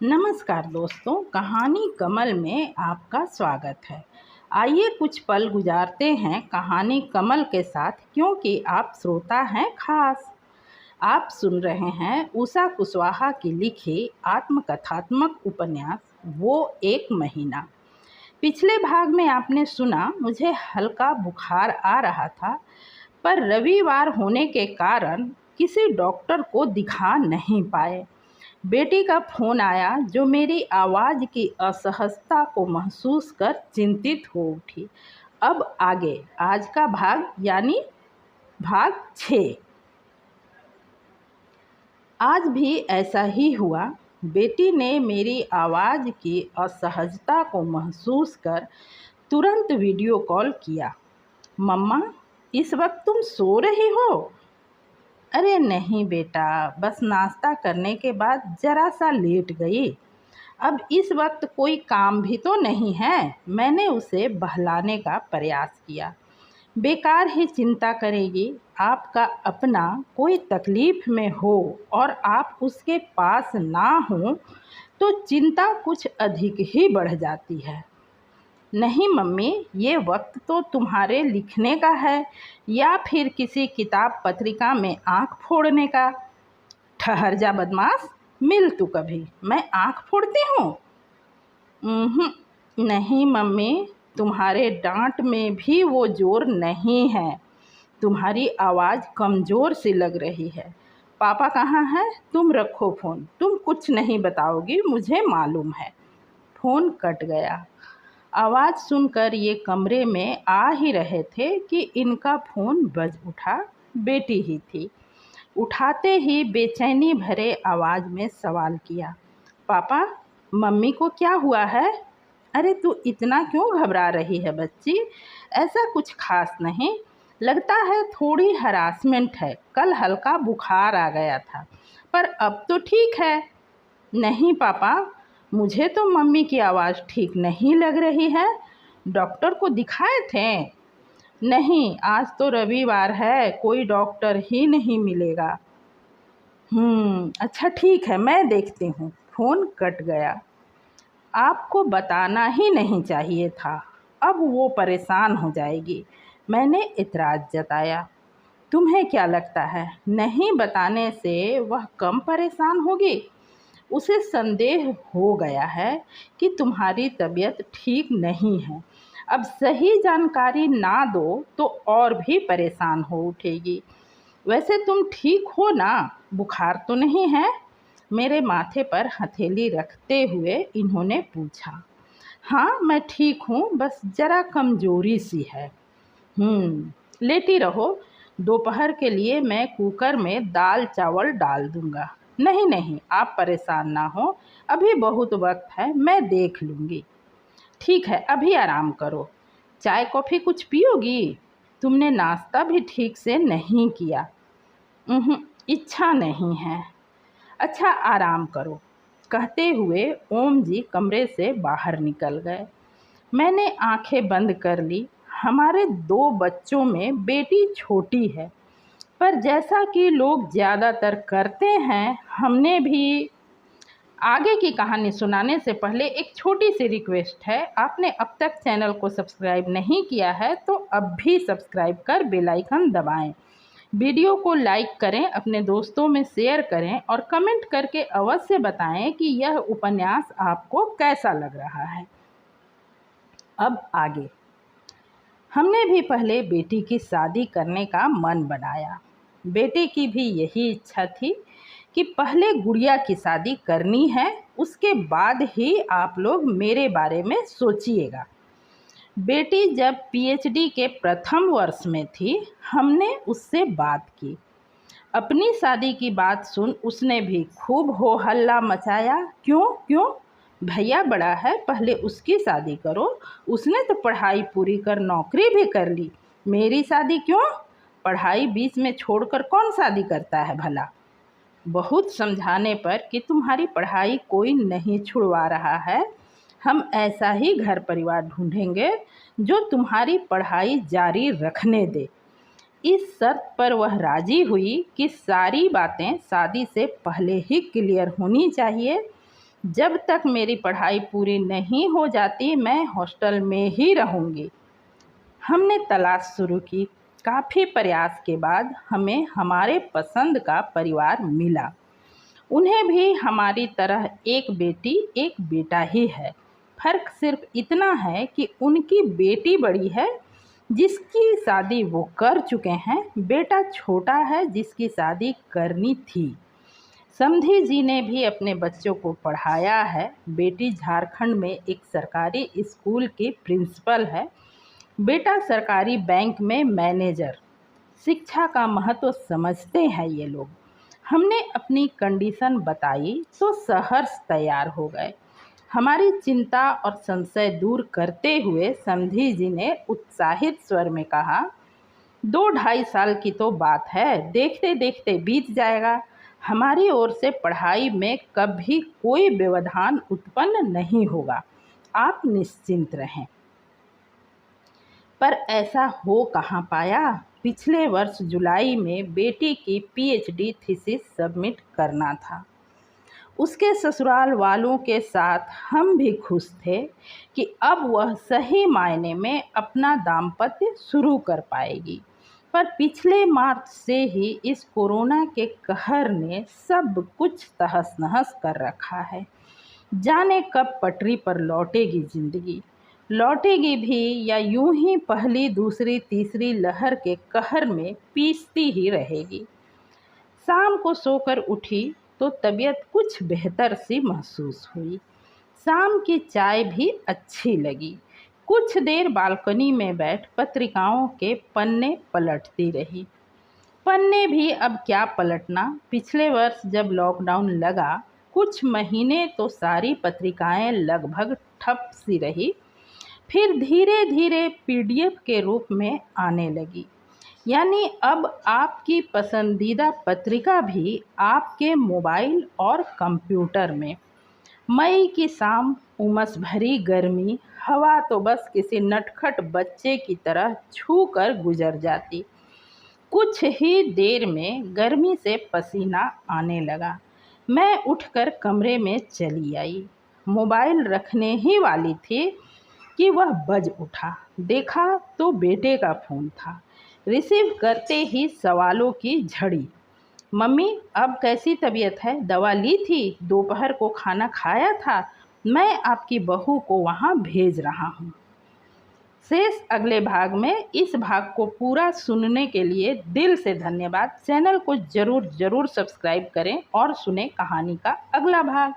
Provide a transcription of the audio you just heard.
नमस्कार दोस्तों, कहानी कमल में आपका स्वागत है। आइए कुछ पल गुजारते हैं कहानी कमल के साथ, क्योंकि आप श्रोता हैं खास। आप सुन रहे हैं उषा कुशवाहा की लिखी आत्मकथात्मक उपन्यास वो एक महीना। पिछले भाग में आपने सुना मुझे हल्का बुखार आ रहा था, पर रविवार होने के कारण किसी डॉक्टर को दिखा नहीं पाए। बेटी का फ़ोन आया जो मेरी आवाज़ की असहजता को महसूस कर चिंतित हो उठी। अब आगे आज का भाग यानी भाग 6। आज भी ऐसा ही हुआ। बेटी ने मेरी आवाज़ की असहजता को महसूस कर तुरंत वीडियो कॉल किया। मम्मा, इस वक्त तुम सो रही हो? अरे नहीं बेटा, बस नाश्ता करने के बाद ज़रा सा लेट गई। अब इस वक्त कोई काम भी तो नहीं है। मैंने उसे बहलाने का प्रयास किया। बेकार ही चिंता करेगी। आपका अपना कोई तकलीफ़ में हो और आप उसके पास ना हो तो चिंता कुछ अधिक ही बढ़ जाती है। नहीं मम्मी, ये वक्त तो तुम्हारे लिखने का है या फिर किसी किताब पत्रिका में आँख फोड़ने का। ठहर जा बदमाश, मिल तू कभी। मैं आँख फोड़ती हूँ? नहीं मम्मी, तुम्हारे डांट में भी वो जोर नहीं है। तुम्हारी आवाज़ कमज़ोर सी लग रही है। पापा कहाँ हैं? तुम रखो फ़ोन, तुम कुछ नहीं बताओगी, मुझे मालूम है। फ़ोन कट गया। आवाज़ सुनकर ये कमरे में आ ही रहे थे कि इनका फ़ोन बज उठा। बेटी ही थी। उठाते ही बेचैनी भरे आवाज़ में सवाल किया, पापा, मम्मी को क्या हुआ है? अरे तू इतना क्यों घबरा रही है बच्ची? ऐसा कुछ खास नहीं, लगता है थोड़ी हरासमेंट है। कल हल्का बुखार आ गया था, पर अब तो ठीक है। नहीं पापा, मुझे तो मम्मी की आवाज़ ठीक नहीं लग रही है। डॉक्टर को दिखाए थे? नहीं, आज तो रविवार है, कोई डॉक्टर ही नहीं मिलेगा। अच्छा ठीक है, मैं देखती हूँ। फ़ोन कट गया। आपको बताना ही नहीं चाहिए था, अब वो परेशान हो जाएगी, मैंने इतराज़ जताया। तुम्हें क्या लगता है, नहीं बताने से वह कम परेशान होगी? उसे संदेह हो गया है कि तुम्हारी तबीयत ठीक नहीं है। अब सही जानकारी ना दो तो और भी परेशान हो उठेगी। वैसे तुम ठीक हो ना? बुखार तो नहीं है? मेरे माथे पर हथेली रखते हुए इन्होंने पूछा। हाँ मैं ठीक हूँ, बस ज़रा कमज़ोरी सी है। लेटी रहो, दोपहर के लिए मैं कुकर में दाल चावल डाल दूँगा। नहीं नहीं, आप परेशान ना हो, अभी बहुत वक्त है, मैं देख लूँगी। ठीक है, अभी आराम करो। चाय कॉफ़ी कुछ पियोगी? तुमने नाश्ता भी ठीक से नहीं किया। इच्छा नहीं है। अच्छा आराम करो। कहते हुए ओम जी कमरे से बाहर निकल गए। मैंने आंखें बंद कर ली। हमारे 2 बच्चों में बेटी छोटी है, पर जैसा कि लोग ज़्यादातर करते हैं, हमने भी। आगे की कहानी सुनाने से पहले एक छोटी सी रिक्वेस्ट है। आपने अब तक चैनल को सब्सक्राइब नहीं किया है तो अब भी सब्सक्राइब कर बेल आइकन दबाएं। वीडियो को लाइक करें, अपने दोस्तों में शेयर करें और कमेंट करके अवश्य बताएं कि यह उपन्यास आपको कैसा लग रहा है। अब आगे। हमने भी पहले बेटी की शादी करने का मन बनाया। बेटे की भी यही इच्छा थी कि पहले गुड़िया की शादी करनी है, उसके बाद ही आप लोग मेरे बारे में सोचिएगा। बेटी जब पीएचडी के प्रथम वर्ष में थी, हमने उससे बात की। अपनी शादी की बात सुन उसने भी खूब हो हल्ला मचाया। क्यों क्यों? भैया बड़ा है, पहले उसकी शादी करो, उसने तो पढ़ाई पूरी कर नौकरी भी कर ली। मेरी शादी क्यों? पढ़ाई बीच में छोड़कर कौन शादी करता है भला? बहुत समझाने पर कि तुम्हारी पढ़ाई कोई नहीं छुड़वा रहा है, हम ऐसा ही घर परिवार ढूंढेंगे जो तुम्हारी पढ़ाई जारी रखने दे। इस शर्त पर वह राजी हुई कि सारी बातें शादी से पहले ही क्लियर होनी चाहिए। जब तक मेरी पढ़ाई पूरी नहीं हो जाती मैं हॉस्टल में ही रहूँगी। हमने तलाश शुरू की। काफ़ी प्रयास के बाद हमें हमारे पसंद का परिवार मिला। उन्हें भी हमारी तरह एक बेटी एक बेटा ही है। फ़र्क सिर्फ इतना है कि उनकी बेटी बड़ी है जिसकी शादी वो कर चुके हैं, बेटा छोटा है जिसकी शादी करनी थी। समधी जी ने भी अपने बच्चों को पढ़ाया है। बेटी झारखंड में एक सरकारी स्कूल की प्रिंसिपल है, बेटा सरकारी बैंक में मैनेजर। शिक्षा का महत्व समझते हैं ये लोग। हमने अपनी कंडीशन बताई तो सहर्ष तैयार हो गए। हमारी चिंता और संशय दूर करते हुए समधी जी ने उत्साहित स्वर में कहा, 2-2.5 साल की तो बात है, देखते देखते बीत जाएगा। हमारी ओर से पढ़ाई में कभी कोई व्यवधान उत्पन्न नहीं होगा, आप निश्चिंत रहें। पर ऐसा हो कहाँ पाया। पिछले वर्ष जुलाई में बेटी की पीएचडी थीसिस सबमिट करना था। उसके ससुराल वालों के साथ हम भी खुश थे कि अब वह सही मायने में अपना दाम्पत्य शुरू कर पाएगी। पर पिछले मार्च से ही इस कोरोना के कहर ने सब कुछ तहस नहस कर रखा है। जाने कब पटरी पर लौटेगी जिंदगी, लौटेगी भी या यूं ही पहली दूसरी तीसरी लहर के कहर में पीसती ही रहेगी। शाम को सोकर उठी तो तबीयत कुछ बेहतर सी महसूस हुई। शाम की चाय भी अच्छी लगी। कुछ देर बालकनी में बैठ पत्रिकाओं के पन्ने पलटती रही। पन्ने भी अब क्या पलटना, पिछले वर्ष जब लॉकडाउन लगा कुछ महीने तो सारी पत्रिकाएं लगभग ठप सी रही, फिर धीरे धीरे पीडीएफ के रूप में आने लगी। यानी अब आपकी पसंदीदा पत्रिका भी आपके मोबाइल और कंप्यूटर में। मई की शाम, उमस भरी गर्मी, हवा तो बस किसी नटखट बच्चे की तरह छू कर गुजर जाती। कुछ ही देर में गर्मी से पसीना आने लगा। मैं उठकर कमरे में चली आई। मोबाइल रखने ही वाली थी कि वह बज उठा। देखा तो बेटे का फ़ोन था। रिसीव करते ही सवालों की झड़ी। मम्मी, अब कैसी तबीयत है? दवा ली थी? दोपहर को खाना खाया था? मैं आपकी बहू को वहाँ भेज रहा हूँ। शेष अगले भाग में। इस भाग को पूरा सुनने के लिए दिल से धन्यवाद। चैनल को ज़रूर सब्सक्राइब करें और सुने कहानी का अगला भाग।